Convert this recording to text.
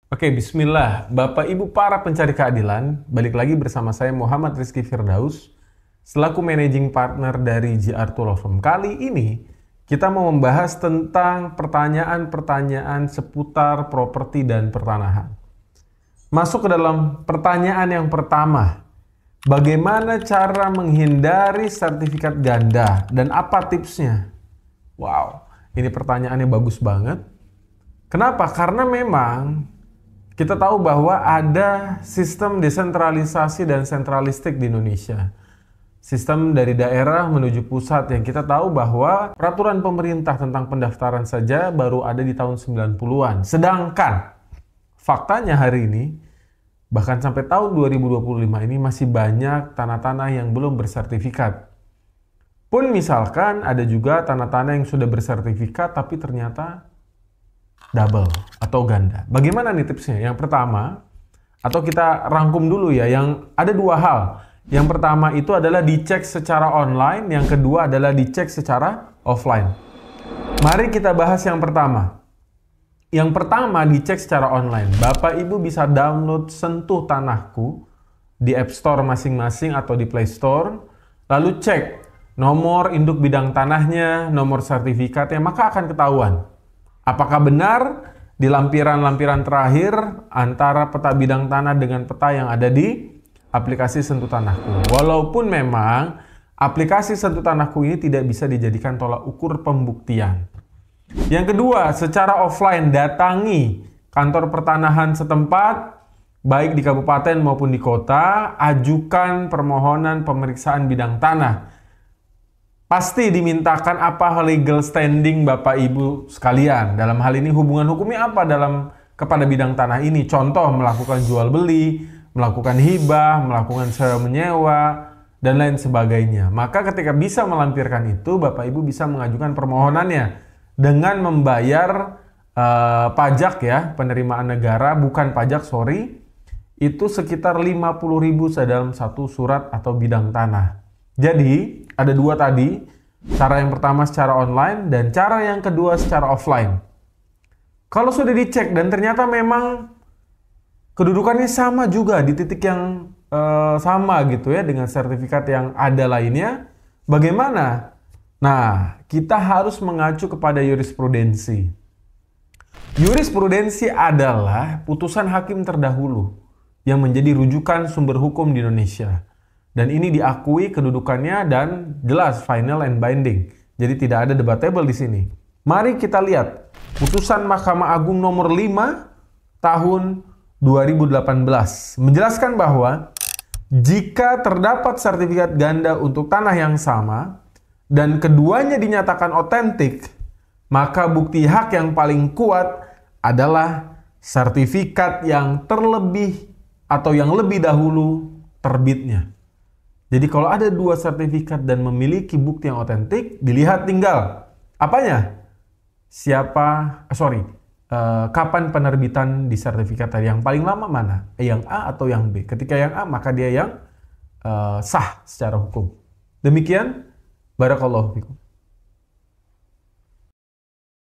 Oke, bismillah. Bapak Ibu para pencari keadilan, balik lagi bersama saya Muhammad Rizky Firdaus, selaku Managing Partner dari JR2 Law Firm. Kali ini, kita mau membahas tentang pertanyaan-pertanyaan seputar properti dan pertanahan. Masuk ke dalam pertanyaan yang pertama. Bagaimana cara menghindari sertifikat ganda dan apa tipsnya? Wow, ini pertanyaannya bagus banget. Kenapa? Karena memang kita tahu bahwa ada sistem desentralisasi dan sentralistik di Indonesia. Sistem dari daerah menuju pusat yang kita tahu bahwa peraturan pemerintah tentang pendaftaran saja baru ada di tahun 90-an. Sedangkan faktanya hari ini, bahkan sampai tahun 2025 ini masih banyak tanah-tanah yang belum bersertifikat. Pun misalkan ada juga tanah-tanah yang sudah bersertifikat tapi ternyata double atau ganda. Bagaimana nih tipsnya? Yang pertama, atau kita rangkum dulu ya, yang ada dua hal. Yang pertama itu adalah dicek secara online, yang kedua adalah dicek secara offline. Mari kita bahas yang pertama. Yang pertama dicek secara online. Bapak Ibu bisa download Sentuh Tanahku di App Store masing-masing atau di Play Store, lalu cek nomor induk bidang tanahnya, nomor sertifikatnya, maka akan ketahuan apakah benar di lampiran-lampiran terakhir antara peta bidang tanah dengan peta yang ada di aplikasi Sentuh Tanahku. Walaupun memang aplikasi Sentuh Tanahku ini tidak bisa dijadikan tolak ukur pembuktian. Yang kedua, secara offline datangi kantor pertanahan setempat, baik di kabupaten maupun di kota, ajukan permohonan pemeriksaan bidang tanah. Pasti dimintakan apa legal standing Bapak Ibu sekalian. Dalam hal ini hubungan hukumnya apa kepada bidang tanah ini. Contoh melakukan jual beli, melakukan hibah, melakukan sewa menyewa, dan lain sebagainya. Maka ketika bisa melampirkan itu, Bapak Ibu bisa mengajukan permohonannya dengan membayar pajak ya, penerimaan negara, bukan pajak, sorry. Itu sekitar 50.000 dalam satu surat atau bidang tanah. Jadi, ada dua tadi, cara yang pertama secara online dan cara yang kedua secara offline. Kalau sudah dicek dan ternyata memang kedudukannya sama juga di titik yang sama gitu ya dengan sertifikat yang ada lainnya, bagaimana? Nah, kita harus mengacu kepada jurisprudensi. Jurisprudensi adalah putusan hakim terdahulu yang menjadi rujukan sumber hukum di Indonesia. Dan ini diakui kedudukannya dan jelas final and binding. Jadi tidak ada debatable di sini. Mari kita lihat putusan Mahkamah Agung nomor 5 tahun 2018 menjelaskan bahwa jika terdapat sertifikat ganda untuk tanah yang sama dan keduanya dinyatakan otentik, maka bukti hak yang paling kuat adalah sertifikat yang terlebih atau yang lebih dahulu terbitnya. Jadi kalau ada dua sertifikat dan memiliki bukti yang otentik, dilihat tinggal apanya? Kapan penerbitan di sertifikat tadi? Yang paling lama mana? Yang A atau yang B? Ketika yang A, maka dia yang sah secara hukum. Demikian, barakallahu fikum.